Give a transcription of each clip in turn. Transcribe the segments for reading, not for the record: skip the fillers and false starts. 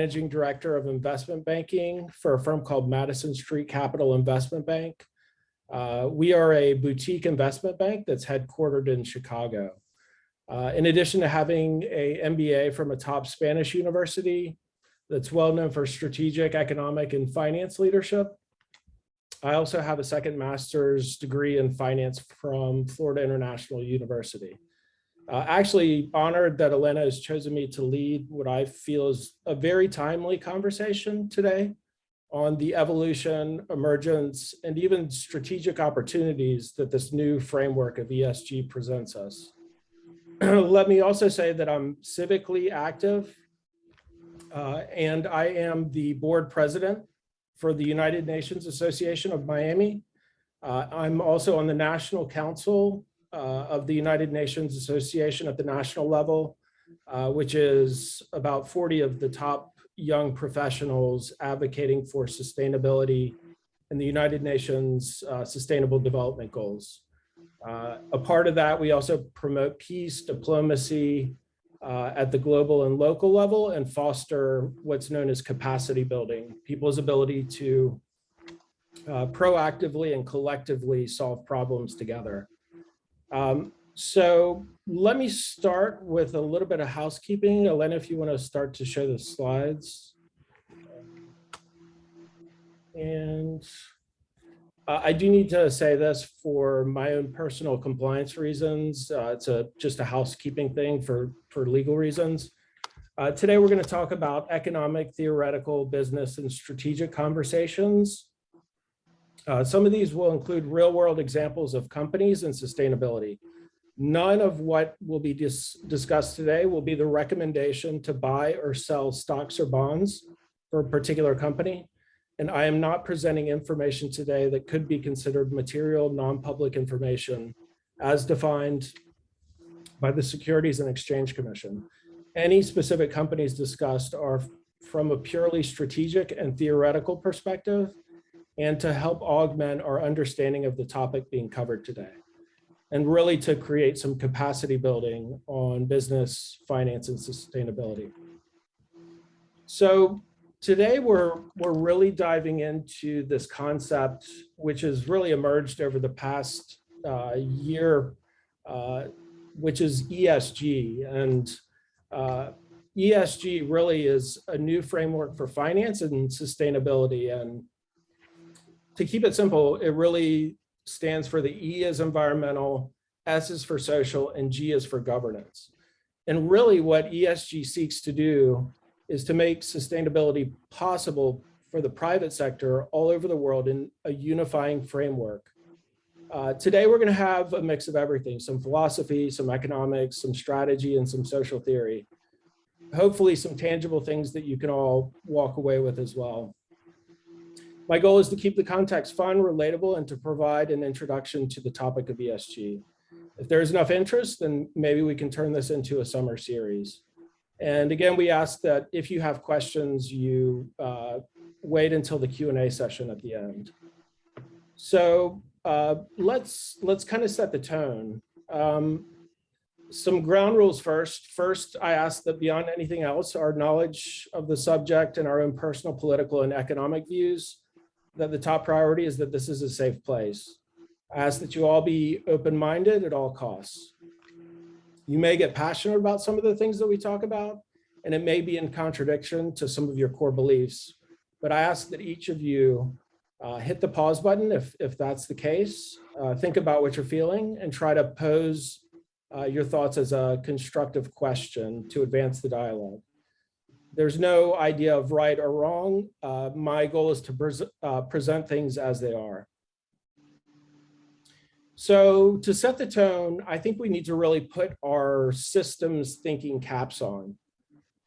Managing Director of Investment Banking for a firm called Madison Street Capital Investment Bank. We are a boutique investment bank that's headquartered in Chicago. In addition to having an MBA from a top Spanish university that's well known for strategic, economic, and finance leadership, I also have a second master's degree in finance from Florida International University. Actually honored that Elena has chosen me to lead what I feel is a very timely conversation today on the evolution, emergence, and even strategic opportunities that this new framework of ESG presents us. Let me also say that I'm civically active and I am the board president for the United Nations Association of Miami. I'm also on the National Council of the United Nations Association at the national level, which is about 40 of the top young professionals advocating for sustainability in the United Nations Sustainable Development Goals. A part of that, we also promote peace, diplomacy at the global and local level and foster what's known as capacity building, people's ability to proactively and collectively solve problems together. So let me start with a little bit of housekeeping. Elena, if you want to start to show the slides. And I do need to say this for my own personal compliance reasons. It's just a housekeeping thing for legal reasons. Today, we're going to talk about economic, theoretical, business, and strategic conversations. Some of these will include real-world examples of companies and sustainability. None of what will be discussed today will be the recommendation to buy or sell stocks or bonds for a particular company. And I am not presenting information today that could be considered material, non-public information as defined by the Securities and Exchange Commission. Any specific companies discussed are from a purely strategic and theoretical perspective, and to help augment our understanding of the topic being covered today, and really to create some capacity building on business, finance, and sustainability. So today we're really diving into this concept, which has really emerged over the past year, which is ESG. And ESG really is a new framework for finance and sustainability. And to keep it simple, it really stands for the E is environmental, S is for social, and G is for governance. And really what ESG seeks to do is to make sustainability possible for the private sector all over the world in a unifying framework. Today, we're going to have a mix of everything, some philosophy, some economics, some strategy, and some social theory. Hopefully some tangible things that you can all walk away with as well. My goal is to keep the context fun, relatable, and to provide an introduction to the topic of ESG. If there's enough interest, then maybe we can turn this into a summer series. And again, we ask that if you have questions, you wait until the Q&A session at the end. So let's kind of set the tone. Some ground rules first. First, I ask that beyond anything else, our knowledge of the subject and our own personal, political, and economic views, that the top priority is that this is a safe place. I ask that you all be open-minded at all costs. You may get passionate about some of the things that we talk about, and it may be in contradiction to some of your core beliefs, but I ask that each of you hit the pause button if that's the case, think about what you're feeling, and try to pose your thoughts as a constructive question to advance the dialogue. There's no idea of right or wrong. My goal is to present things as they are. So to set the tone, I think we need to really put our systems thinking caps on.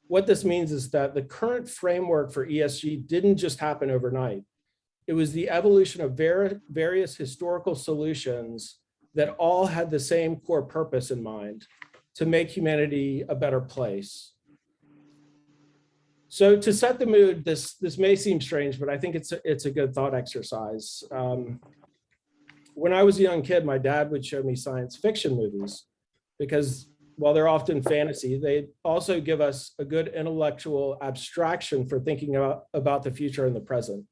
What this means is that the current framework for ESG didn't just happen overnight. It was the evolution of various historical solutions that all had the same core purpose in mind, to make humanity a better place. So to set the mood, this may seem strange, but I think it's a good thought exercise. When I was a young kid, my dad would show me science fiction movies because while they're often fantasy, they also give us a good intellectual abstraction for thinking about the future and the present.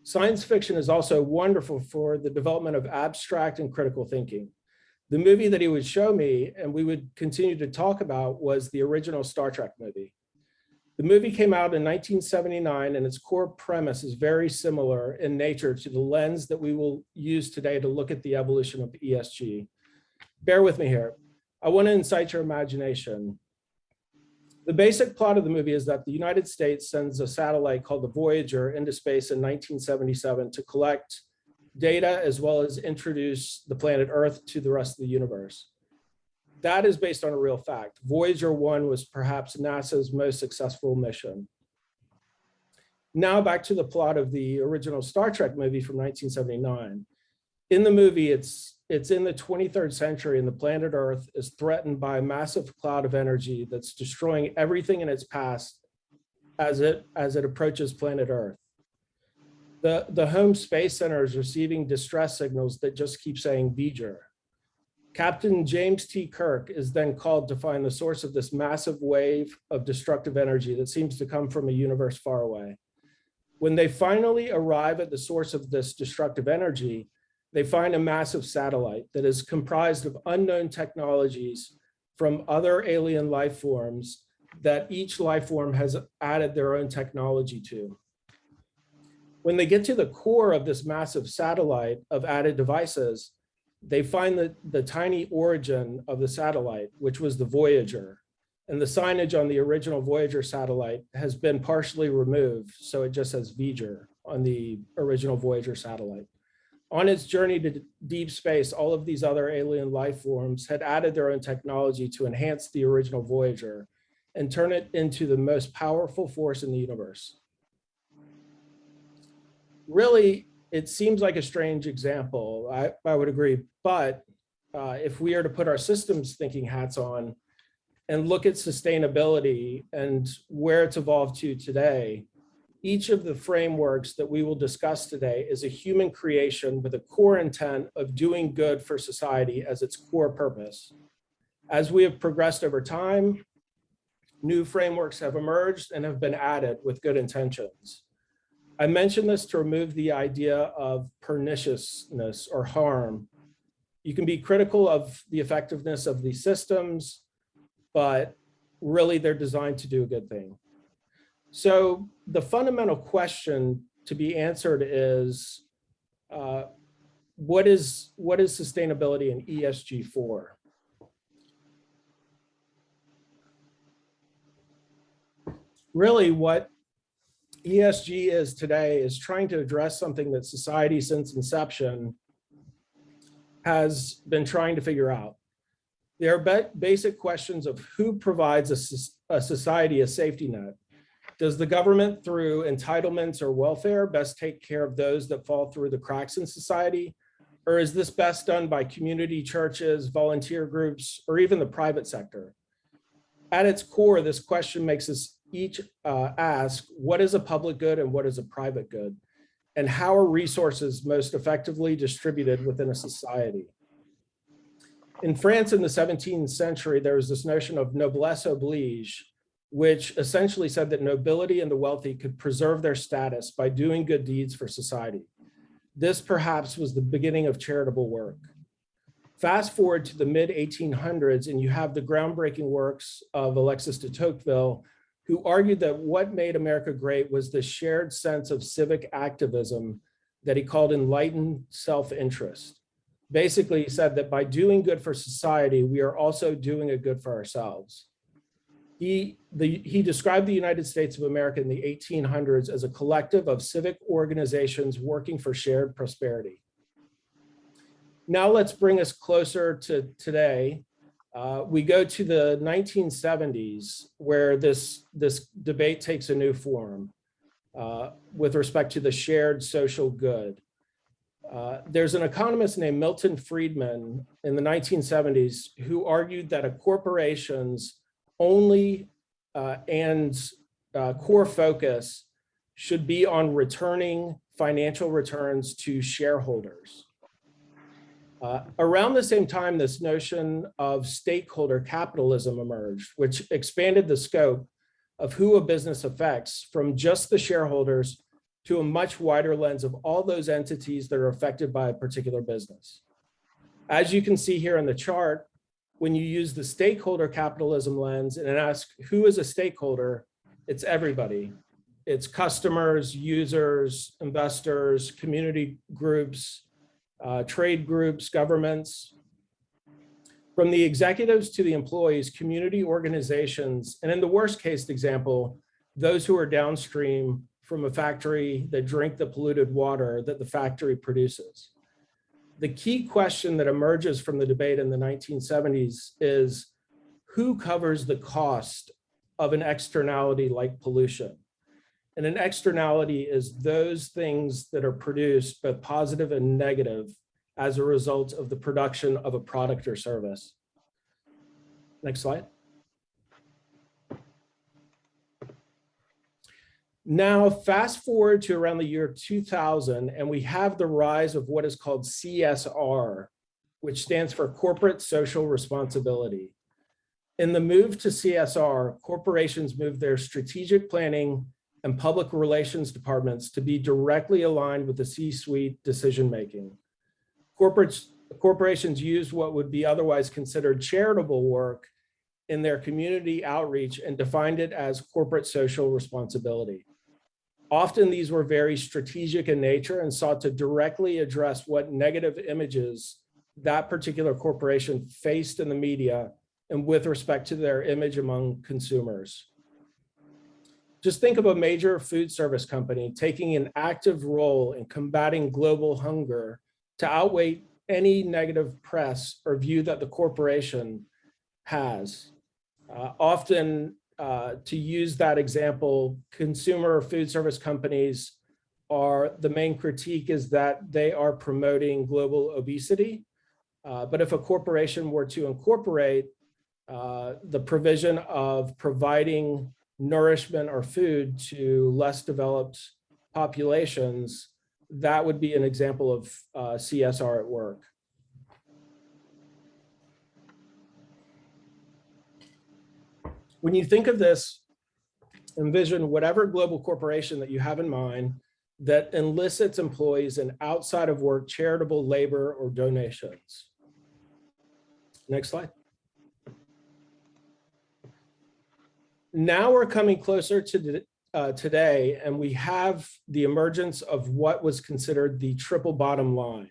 Science fiction is also wonderful for the development of abstract and critical thinking. The movie that he would show me and we would continue to talk about was the original Star Trek movie. The movie came out in 1979 and its core premise is very similar in nature to the lens that we will use today to look at the evolution of ESG. Bear with me here. I want to incite your imagination. The basic plot of the movie is that the United States sends a satellite called the Voyager into space in 1977 to collect data as well as introduce the planet Earth to the rest of the universe. That is based on a real fact. Voyager 1 was perhaps NASA's most successful mission. Now back to the plot of the original Star Trek movie from 1979. In the movie, it's in the 23rd century and the planet Earth is threatened by a massive cloud of energy that's destroying everything in its path as it approaches planet Earth. The home space center is receiving distress signals that just keep saying "V'ger." Captain James T. Kirk is then called to find the source of this massive wave of destructive energy that seems to come from a universe far away. When they finally arrive at the source of this destructive energy, they find a massive satellite that is comprised of unknown technologies from other alien life forms that each life form has added their own technology to. When they get to the core of this massive satellite of added devices, they find the tiny origin of the satellite, which was the Voyager. And the signage on the original Voyager satellite has been partially removed, so it just says V'ger on the original Voyager satellite. On its journey to deep space, all of these other alien life forms had added their own technology to enhance the original Voyager and turn it into the most powerful force in the universe. Really, it seems like a strange example, I would agree, but if we are to put our systems thinking hats on and look at sustainability and where it's evolved to today, each of the frameworks that we will discuss today is a human creation with a core intent of doing good for society as its core purpose. As we have progressed over time, new frameworks have emerged and have been added with good intentions. I mention this to remove the idea of perniciousness or harm. You can be critical of the effectiveness of these systems, but really they're designed to do a good thing. So the fundamental question to be answered is, what is sustainability and ESG for? Really what ESG is today is trying to address something that society since inception has been trying to figure out. There are basic questions of who provides a society a safety net. Does the government, through entitlements or welfare, best take care of those that fall through the cracks in society? Or is this best done by community churches, volunteer groups, or even the private sector? At its core, this question makes us each ask, what is a public good and what is a private good? And how are resources most effectively distributed within a society? In France in the 17th century, there was this notion of noblesse oblige, which essentially said that nobility and the wealthy could preserve their status by doing good deeds for society. This perhaps was the beginning of charitable work. Fast forward to the mid-1800s and you have the groundbreaking works of Alexis de Tocqueville, who argued that what made America great was the shared sense of civic activism that he called enlightened self-interest. Basically, he said that by doing good for society, we are also doing a good for ourselves. He described the United States of America in the 1800s as a collective of civic organizations working for shared prosperity. Now let's bring us closer to today. We go to the 1970s, where this debate takes a new form with respect to the shared social good. There's an economist named Milton Friedman in the 1970s who argued that a corporation's only core focus should be on returning financial returns to shareholders. Around the same time, this notion of stakeholder capitalism emerged, which expanded the scope of who a business affects from just the shareholders to a much wider lens of all those entities that are affected by a particular business. As you can see here in the chart, when you use the stakeholder capitalism lens and ask who is a stakeholder, it's everybody. It's customers, users, investors, community groups, trade groups, governments. From the executives to the employees, community organizations, and in the worst case example, those who are downstream from a factory that drink the polluted water that the factory produces. The key question that emerges from the debate in the 1970s is who covers the cost of an externality like pollution? And an externality is those things that are produced, both positive and negative, as a result of the production of a product or service. Next slide. Now, fast forward to around the year 2000, and we have the rise of what is called CSR, which stands for Corporate Social Responsibility. In the move to CSR, corporations moved their strategic planning and public relations departments to be directly aligned with the C-suite decision-making. Corporations used what would be otherwise considered charitable work in their community outreach and defined it as corporate social responsibility. Often these were very strategic in nature and sought to directly address what negative images that particular corporation faced in the media and with respect to their image among consumers. Just think of a major food service company taking an active role in combating global hunger to outweigh any negative press or view that the corporation has. Often, to use that example, consumer food service companies are, the main critique is that they are promoting global obesity. But if a corporation were to incorporate the provision of providing nourishment or food to less developed populations, that would be an example of CSR at work. When you think of this, envision whatever global corporation that you have in mind that enlists its employees in outside of work charitable labor or donations. Next slide. Now we're coming closer to today, and we have the emergence of what was considered the triple bottom line.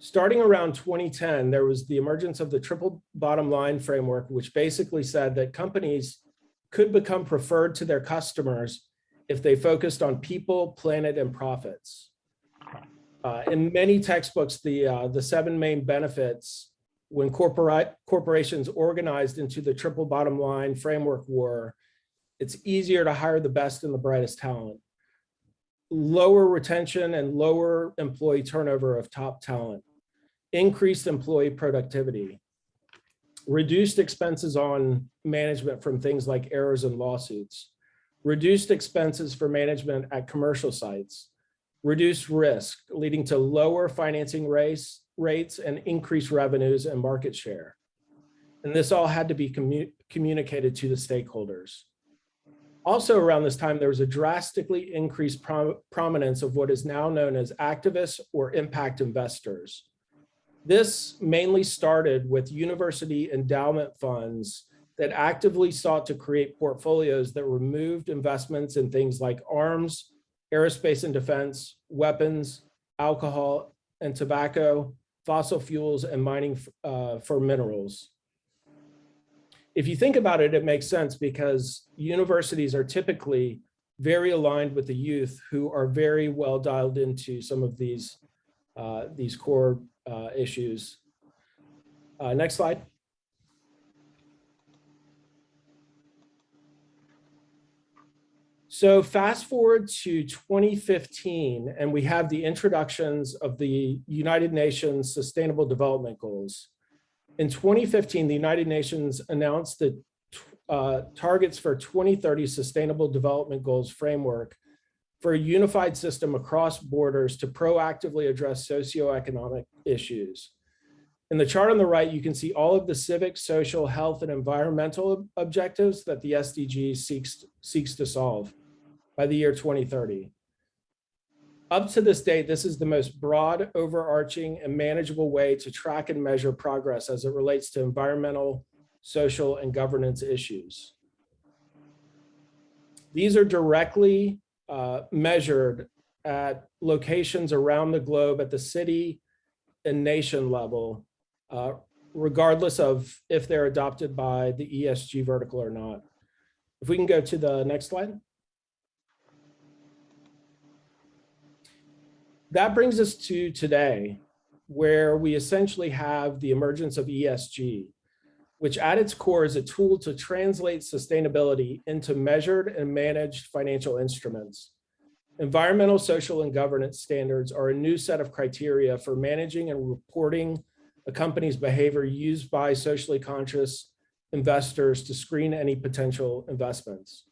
Starting around 2010, there was the emergence of the triple bottom line framework, which basically said that companies could become preferred to their customers if they focused on people, planet, and profits. In many textbooks, the 7 main benefits when corporations organized into the triple bottom line framework were: it's easier to hire the best and the brightest talent, lower retention and lower employee turnover of top talent, increased employee productivity, reduced expenses on management from things like errors and lawsuits, reduced expenses for management at commercial sites, reduced risk, leading to lower financing rates and increased revenues and market share. And this all had to be communicated to the stakeholders. Also around this time, there was a drastically increased prominence of what is now known as activists or impact investors. This mainly started with university endowment funds that actively sought to create portfolios that removed investments in things like arms, aerospace and defense, weapons, alcohol and tobacco, fossil fuels, and mining for minerals. If you think about it, it makes sense because universities are typically very aligned with the youth who are very well dialed into some of these core issues. Next slide. So fast forward to 2015, and we have the introductions of the United Nations Sustainable Development Goals. In 2015, the United Nations announced the targets for 2030 Sustainable Development Goals framework for a unified system across borders to proactively address socioeconomic issues. In the chart on the right, you can see all of the civic, social, health, and environmental objectives that the SDGs seeks to solve by the year 2030. Up to this date, this is the most broad, overarching, and manageable way to track and measure progress as it relates to environmental, social, and governance issues. These are directly measured at locations around the globe at the city and nation level, regardless of if they're adopted by the ESG vertical or not. If we can go to the next slide. That brings us to today, where we essentially have the emergence of ESG, which at its core is a tool to translate sustainability into measured and managed financial instruments. Environmental, social, and governance standards are a new set of criteria for managing and reporting a company's behavior used by socially conscious investors to screen any potential investments.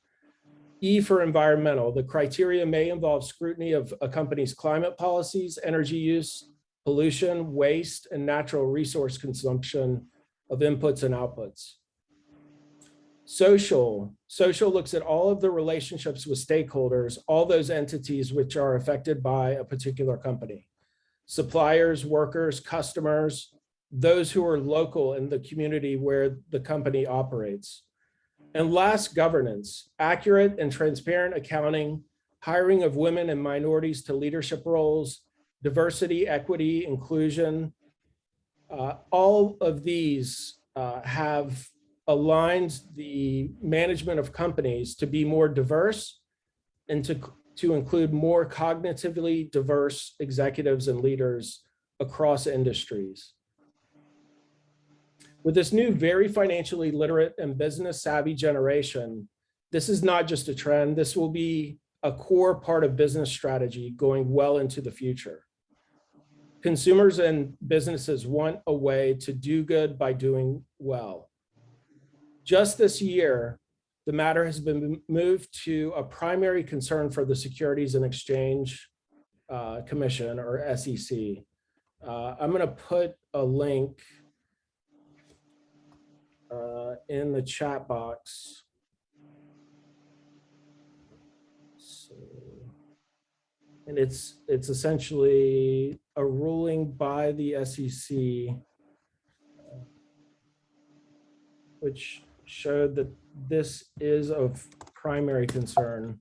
E for environmental, the criteria may involve scrutiny of a company's climate policies, energy use, pollution, waste, and natural resource consumption of inputs and outputs. Social looks at all of the relationships with stakeholders, all those entities which are affected by a particular company. Suppliers, workers, customers, those who are local in the community where the company operates. And last, governance, accurate and transparent accounting, hiring of women and minorities to leadership roles, diversity, equity, inclusion. All of these have aligned the management of companies to be more diverse and to include more cognitively diverse executives and leaders across industries. With this new, very financially literate and business savvy generation, this is not just a trend, this will be a core part of business strategy going well into the future. Consumers and businesses want a way to do good by doing well. Just this year, the matter has been moved to a primary concern for the Securities and Exchange Commission, or SEC. I'm going to put a link in the chat box. So, and it's essentially a ruling by the SEC, which showed that this is of primary concern.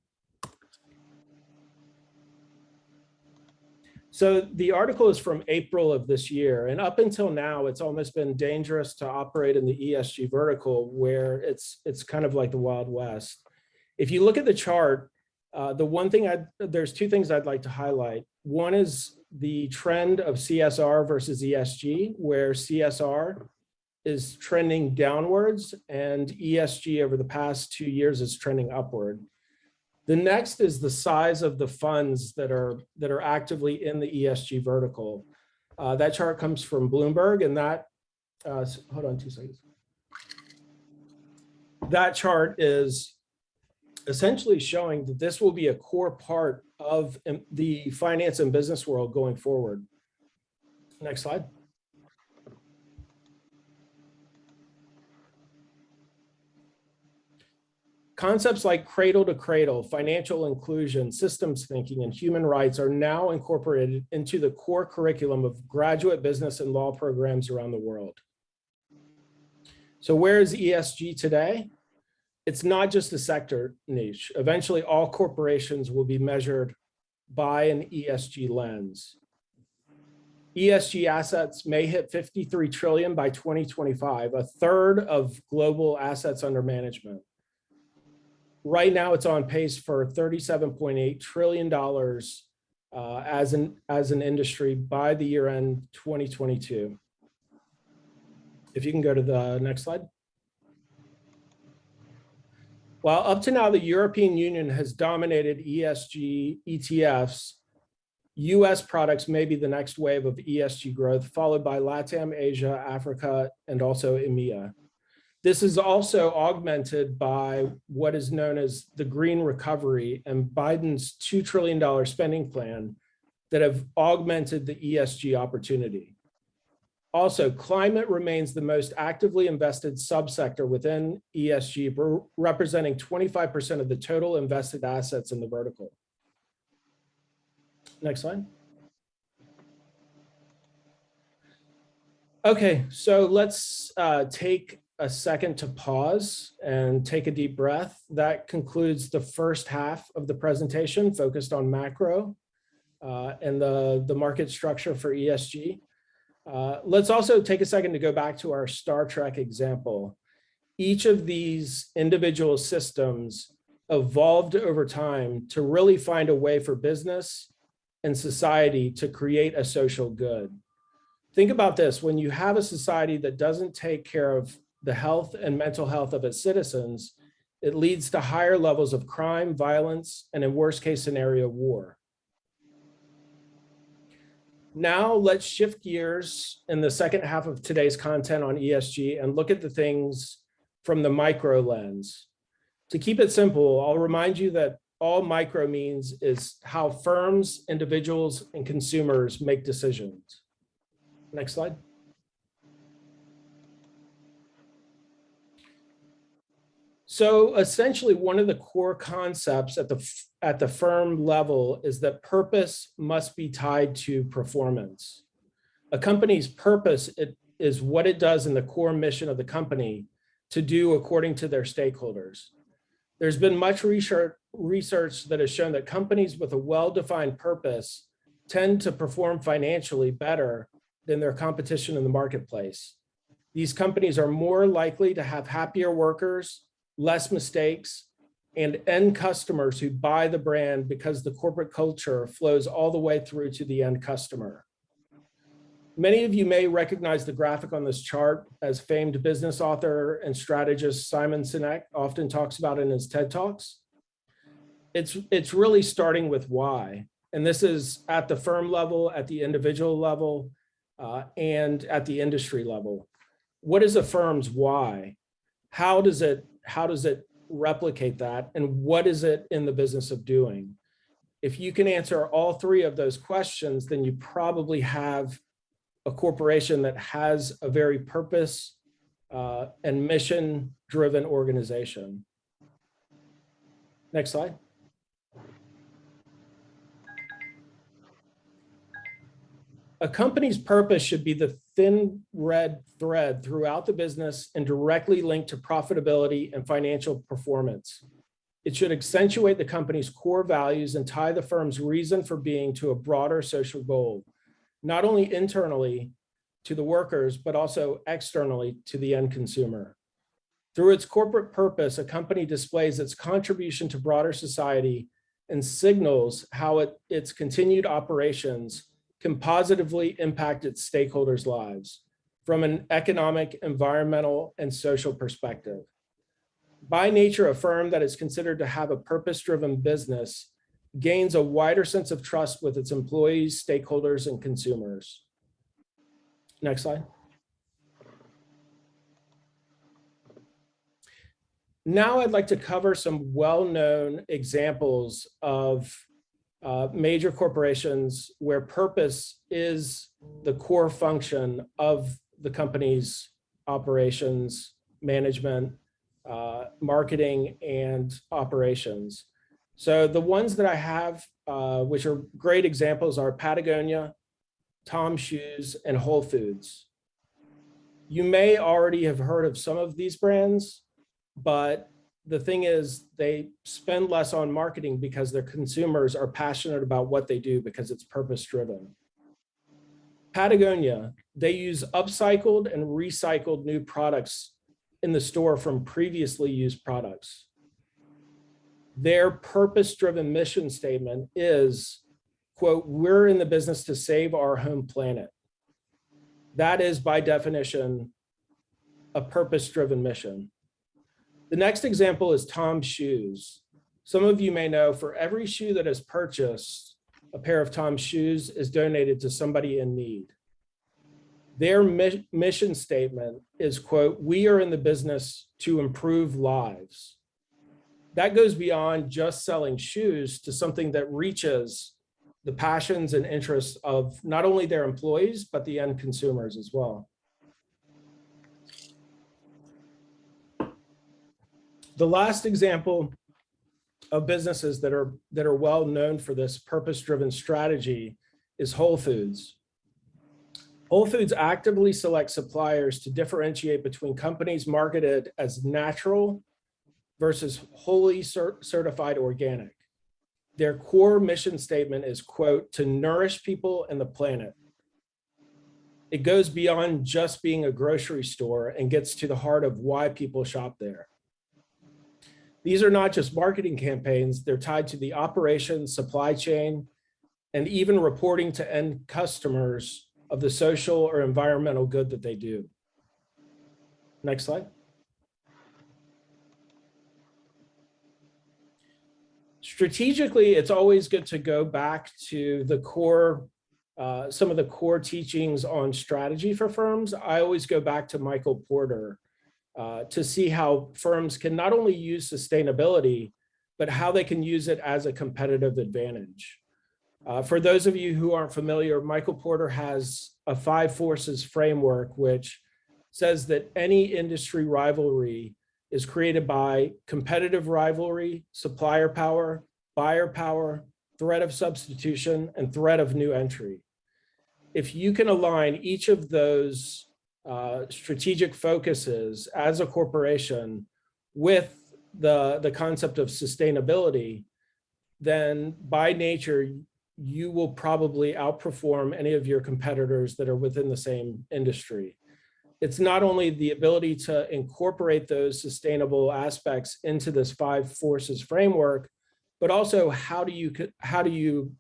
So the article is from April of this year, and up until now, it's almost been dangerous to operate in the ESG vertical, where it's kind of like the Wild West. If you look at the chart, there's two things I'd like to highlight. One is the trend of CSR versus ESG, where CSR is trending downwards and ESG over the past 2 years is trending upward. The next is the size of the funds that are actively in the ESG vertical. That chart comes from Bloomberg, and that, hold on 2 seconds. That chart is essentially showing that this will be a core part of the finance and business world going forward. Next slide. Concepts like cradle to cradle, financial inclusion, systems thinking, and human rights are now incorporated into the core curriculum of graduate business and law programs around the world. So where is ESG today? It's not just a sector niche. Eventually, all corporations will be measured by an ESG lens. ESG assets may hit 53 trillion by 2025, a third of global assets under management. Right now, it's on pace for $37.8 trillion as an industry by the year end 2022. If you can go to the next slide. While up to now, the European Union has dominated ESG ETFs, US products may be the next wave of ESG growth, followed by LATAM, Asia, Africa, and also EMEA. This is also augmented by what is known as the green recovery and Biden's $2 trillion spending plan that have augmented the ESG opportunity. Also, climate remains the most actively invested subsector within ESG, representing 25% of the total invested assets in the vertical. Next slide. Okay, so let's take a second to pause and take a deep breath. That concludes the first half of the presentation focused on macro and the market structure for ESG. Let's also take a second to go back to our Star Trek example. Each of these individual systems evolved over time to really find a way for business and society to create a social good. Think about this: when you have a society that doesn't take care of the health and mental health of its citizens, it leads to higher levels of crime, violence, and in worst case scenario, war. Now let's shift gears in the second half of today's content on ESG and look at the things from the micro lens. To keep it simple, I'll remind you that all micro means is how firms, individuals, and consumers make decisions. Next slide. So essentially, one of the core concepts at the firm level is that purpose must be tied to performance. A company's purpose is what it does in the core mission of the company to do according to their stakeholders. There's been much research that has shown that companies with a well-defined purpose tend to perform financially better than their competition in the marketplace. These companies are more likely to have happier workers, less mistakes, and end customers who buy the brand because the corporate culture flows all the way through to the end customer. Many of you may recognize the graphic on this chart, as famed business author and strategist Simon Sinek often talks about in his TED Talks. It's really starting with why. And this is at the firm level, at the individual level, and at the industry level. What is a firm's why? How does it replicate that? And what is it in the business of doing? If you can answer all three of those questions, then you probably have a corporation that has a very purpose and mission-driven organization. Next slide. A company's purpose should be the thin red thread throughout the business and directly linked to profitability and financial performance. It should accentuate the company's core values and tie the firm's reason for being to a broader social goal, not only internally to the workers, but also externally to the end consumer. Through its corporate purpose, a company displays its contribution to broader society and signals how its continued operations can positively impact its stakeholders' lives from an economic, environmental, and social perspective. By nature, a firm that is considered to have a purpose-driven business gains a wider sense of trust with its employees, stakeholders, and consumers. Next slide. Now I'd like to cover some well-known examples of major corporations where purpose is the core function of the company's operations, management, marketing, and operations. So the ones that I have, which are great examples, are Patagonia, Tom Shoes, and Whole Foods. You may already have heard of some of these brands, but the thing is, they spend less on marketing because their consumers are passionate about what they do because it's purpose-driven. Patagonia, they use upcycled and recycled new products in the store from previously used products. Their purpose-driven mission statement is, quote, "We're in the business to save our home planet." That is, by definition, a purpose-driven mission. The next example is Tom Shoes. Some of you may know for every shoe that is purchased, a pair of Tom Shoes is donated to somebody in need. Their mission statement is, quote, "We are in the business to improve lives." That goes beyond just selling shoes to something that reaches the passions and interests of not only their employees, but the end consumers as well. The last example of businesses that are well known for this purpose-driven strategy is Whole Foods. Whole Foods actively selects suppliers to differentiate between companies marketed as natural versus wholly certified organic. Their core mission statement is, quote, to nourish people and the planet. It goes beyond just being a grocery store and gets to the heart of why people shop there. These are not just marketing campaigns, they're tied to the operations, supply chain, and even reporting to end customers of the social or environmental good that they do. Next slide. Strategically, it's always good to go back to the core, some of the core teachings on strategy for firms. I always go back to Michael Porter to see how firms can not only use sustainability, but how they can use it as a competitive advantage. For those of you who aren't familiar, Michael Porter has a 5 forces framework, which says that any industry rivalry is created by competitive rivalry, supplier power, buyer power, threat of substitution, and threat of new entry. If you can align each of those strategic focuses as a corporation with the concept of sustainability, then by nature, you will probably outperform any of your competitors that are within the same industry. It's not only the ability to incorporate those sustainable aspects into this 5 forces framework, but also how do you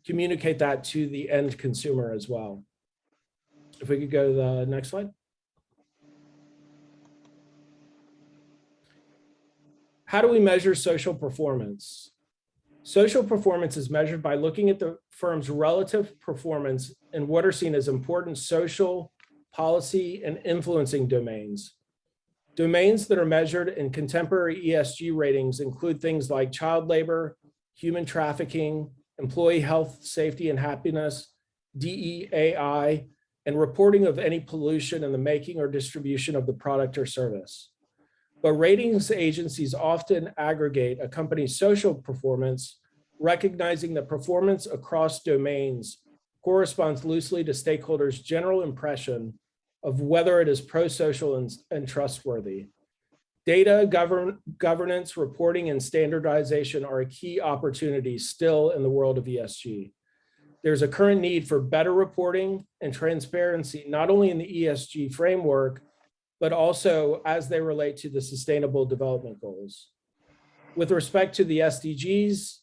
communicate that to the end consumer as well. If we could go to the next slide. How do we measure social performance? Social performance is measured by looking at the firm's relative performance in what are seen as important social, policy, and influencing domains. Domains that are measured in contemporary ESG ratings include things like child labor, human trafficking, employee health, safety, and happiness, DEAI, and reporting of any pollution in the making or distribution of the product or service. But ratings agencies often aggregate a company's social performance, recognizing that performance across domains corresponds loosely to stakeholders' general impression of whether it is pro-social and trustworthy. Data, governance, reporting, and standardization are a key opportunity still in the world of ESG. There's a current need for better reporting and transparency, not only in the ESG framework, but also as they relate to the Sustainable Development Goals. With respect to the SDGs,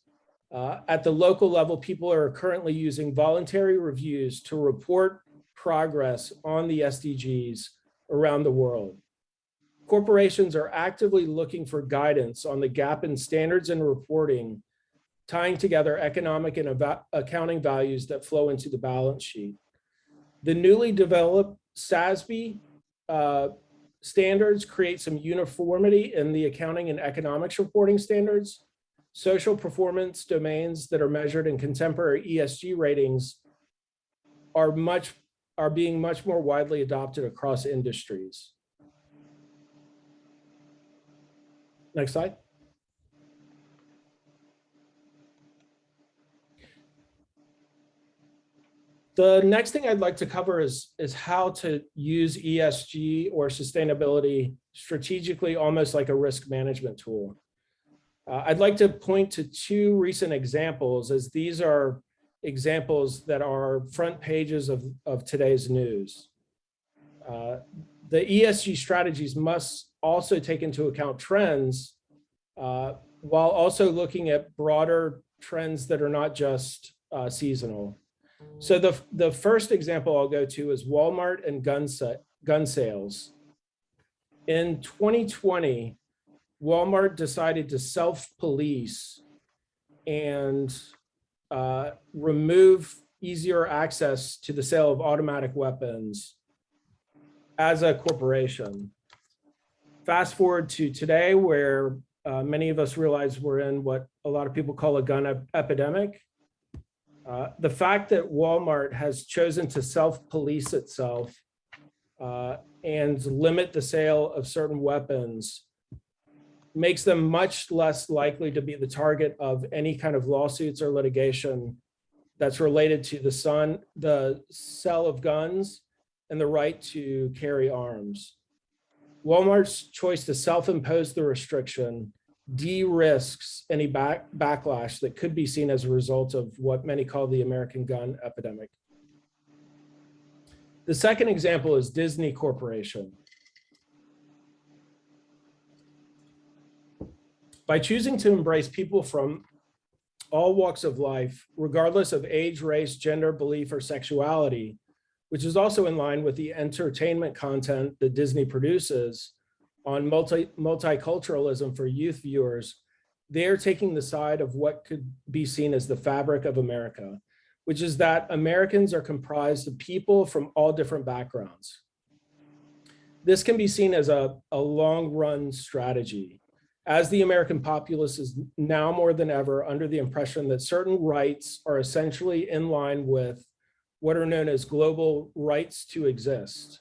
at the local level, people are currently using voluntary reviews to report progress on the SDGs around the world. Corporations are actively looking for guidance on the gap in standards and reporting, tying together economic and accounting values that flow into the balance sheet. The newly developed SASB standards create some uniformity in the accounting and economics reporting standards. Social performance domains that are measured in contemporary ESG ratings are being much more widely adopted across industries. Next slide. The next thing I'd like to cover is how to use ESG or sustainability strategically, almost like a risk management tool. I'd like to point to 2 recent examples, as these are examples that are front pages of today's news. The ESG strategies must also take into account trends while also looking at broader trends that are not just seasonal. So the first example I'll go to is Walmart and gun sales. In 2020, Walmart decided to self-police and remove easier access to the sale of automatic weapons as a corporation. Fast forward to today, where many of us realize we're in what a lot of people call a gun epidemic. The fact that Walmart has chosen to self-police itself and limit the sale of certain weapons makes them much less likely to be the target of any kind of lawsuits or litigation that's related to the sale of guns and the right to carry arms. Walmart's choice to self-impose the restriction de-risks any backlash that could be seen as a result of what many call the American gun epidemic. The second example is Disney Corporation. By choosing to embrace people from all walks of life, regardless of age, race, gender, belief, or sexuality, which is also in line with the entertainment content that Disney produces on multiculturalism for youth viewers, they are taking the side of what could be seen as the fabric of America, which is that Americans are comprised of people from all different backgrounds. This can be seen as a long-run strategy, as the American populace is now more than ever under the impression that certain rights are essentially in line with what are known as global rights to exist.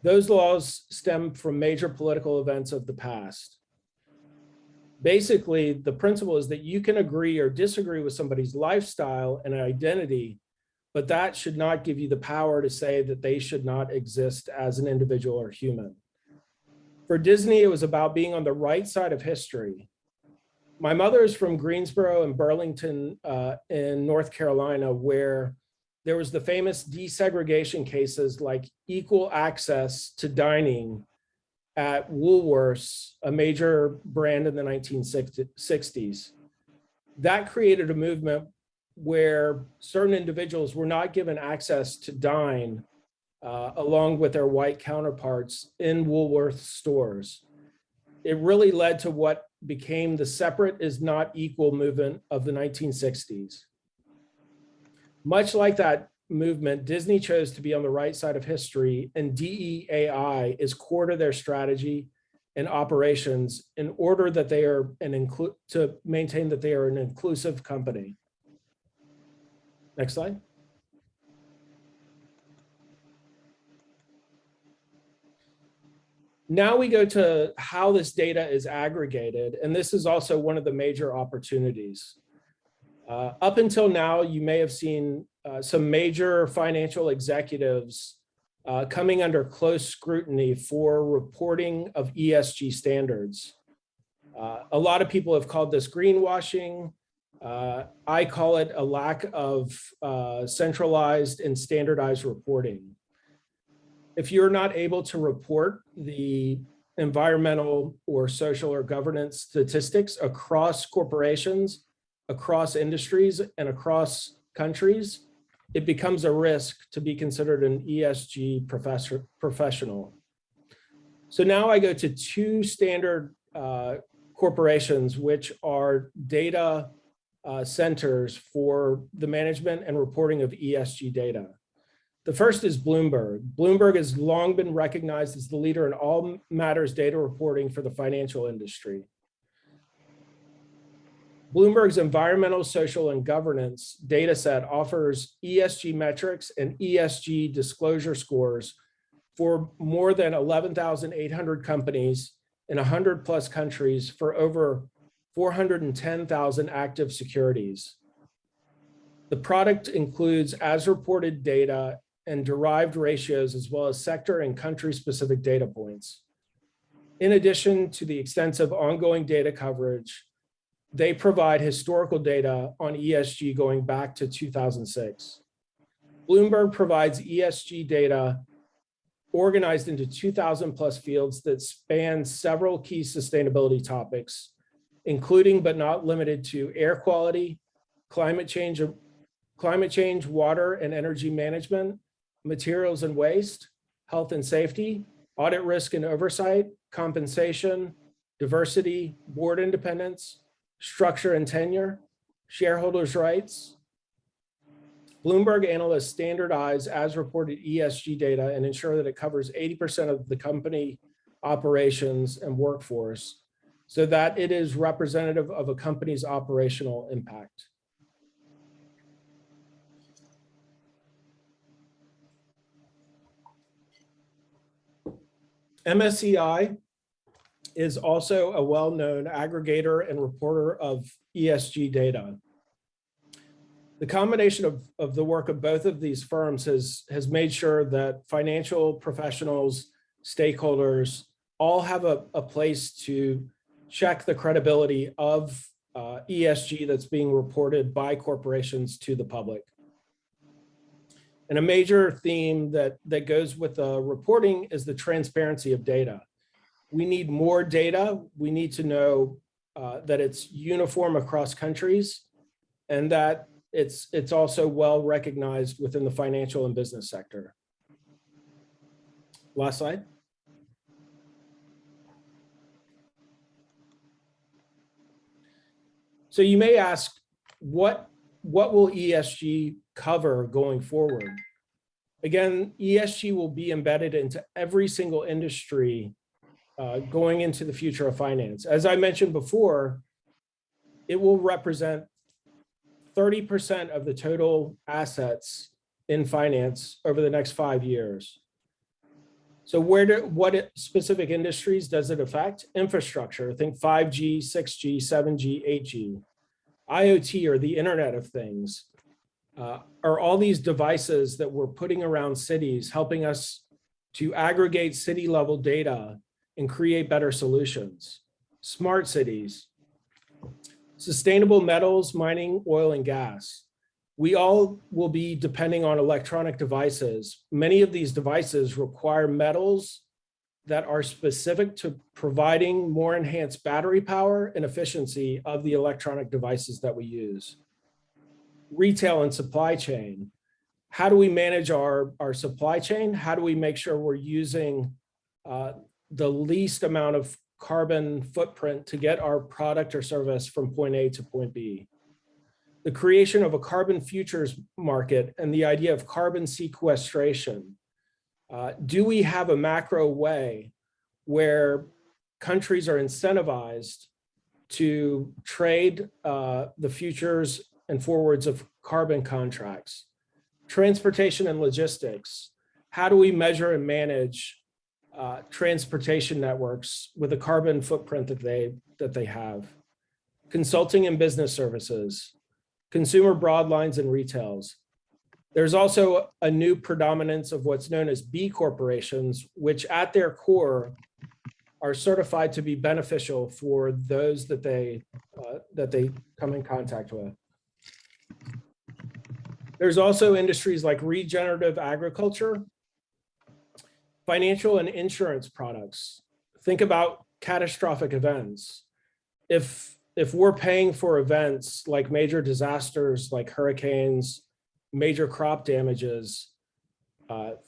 Those laws stem from major political events of the past. Basically, the principle is that you can agree or disagree with somebody's lifestyle and identity, but that should not give you the power to say that they should not exist as an individual or human. For Disney, it was about being on the right side of history. My mother is from Greensboro and Burlington in North Carolina, where there was the famous desegregation cases like equal access to dining at Woolworths, a major brand in the 1960s. That created a movement where certain individuals were not given access to dine along with their white counterparts in Woolworth stores. It really led to what became the separate is not equal movement of the 1960s. Much like that movement, Disney chose to be on the right side of history, and DEAI is core to their strategy and operations in order that they are to maintain that they are an inclusive company. Next slide. Now we go to how this data is aggregated, and this is also one of the major opportunities. Up until now, you may have seen some major financial executives coming under close scrutiny for reporting of ESG standards. A lot of people have called this greenwashing. I call it a lack of centralized and standardized reporting. If you're not able to report the environmental or social or governance statistics across corporations, across industries, and across countries, it becomes a risk to be considered an ESG professional. So now I go to two standard corporations, which are data centers for the management and reporting of ESG data. The first is Bloomberg. Bloomberg has long been recognized as the leader in all matters data reporting for the financial industry. Bloomberg's environmental, social, and governance data set offers ESG metrics and ESG disclosure scores for more than 11,800 companies in 100 plus countries for over 410,000 active securities. The product includes as reported data and derived ratios, as well as sector and country-specific data points. In addition to the extensive ongoing data coverage, they provide historical data on ESG going back to 2006. Bloomberg provides ESG data organized into 2,000 plus fields that span several key sustainability topics, including but not limited to air quality, climate change, water and energy management, materials and waste, health and safety, audit risk and oversight, compensation, diversity, board independence, structure and tenure, shareholders' rights. Bloomberg analysts standardize as reported ESG data and ensure that it covers 80% of the company operations and workforce so that it is representative of a company's operational impact. MSCI is also a well-known aggregator and reporter of ESG data. The combination of the work of both of these firms has made sure that financial professionals, stakeholders, all have a place to check the credibility of ESG that's being reported by corporations to the public. And a major theme that goes with the reporting is the transparency of data. We need more data. We need to know that it's uniform across countries and that it's also well recognized within the financial and business sector. Last slide. So you may ask, what will ESG cover going forward? Again, ESG will be embedded into every single industry going into the future of finance. As I mentioned before, it will represent 30% of the total assets in finance over the next 5 years. So what specific industries does it affect? Infrastructure, think 5G, 6G, 7G, 8G. IoT, or the Internet of Things, are all these devices that we're putting around cities, helping us to aggregate city level data and create better solutions. Smart cities, sustainable metals, mining, oil and gas. We all will be depending on electronic devices. Many of these devices require metals that are specific to providing more enhanced battery power and efficiency of the electronic devices that we use. Retail and supply chain. How do we manage our supply chain? How do we make sure we're using the least amount of carbon footprint to get our product or service from point A to point B? The creation of a carbon futures market and the idea of carbon sequestration. Do we have a macro way where countries are incentivized to trade the futures and forwards of carbon contracts? Transportation and logistics. How do we measure and manage transportation networks with a carbon footprint that they have? Consulting and business services, consumer broadlines and retails. There's also a new predominance of what's known as B corporations, which at their core are certified to be beneficial for those that they come in contact with. There's also industries like regenerative agriculture, financial and insurance products. Think about catastrophic events. If we're paying for events like major disasters like hurricanes, major crop damages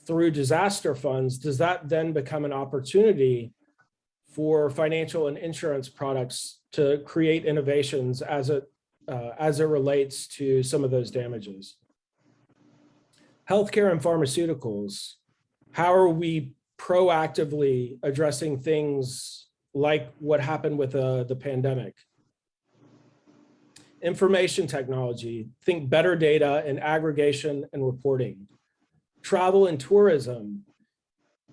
through disaster funds, does that then become an opportunity for financial and insurance products to create innovations as it relates to some of those damages? Healthcare and pharmaceuticals. How are we proactively addressing things like what happened with the pandemic? Information technology, think better data and aggregation and reporting. Travel and tourism.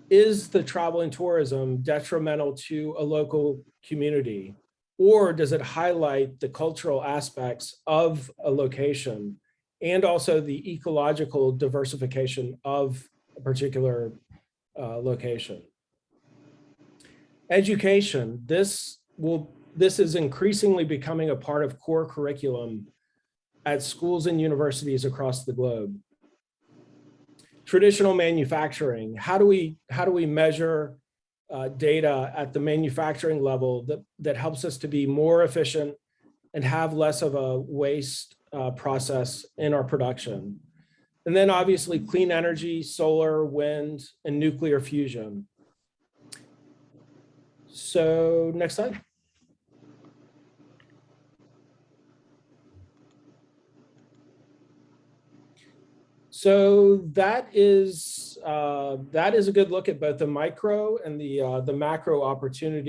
Is the travel and tourism detrimental to a local community? Or does it highlight the cultural aspects of a location and also the ecological diversification of a particular location? Education. This is increasingly becoming a part of core curriculum at schools and universities across the globe. Traditional manufacturing. How do we measure data at the manufacturing level that helps us to be more efficient and have less of a waste process in our production? And then obviously clean energy, solar, wind, and nuclear fusion. So next slide. So that is a good look at both the micro and the macro opportunity.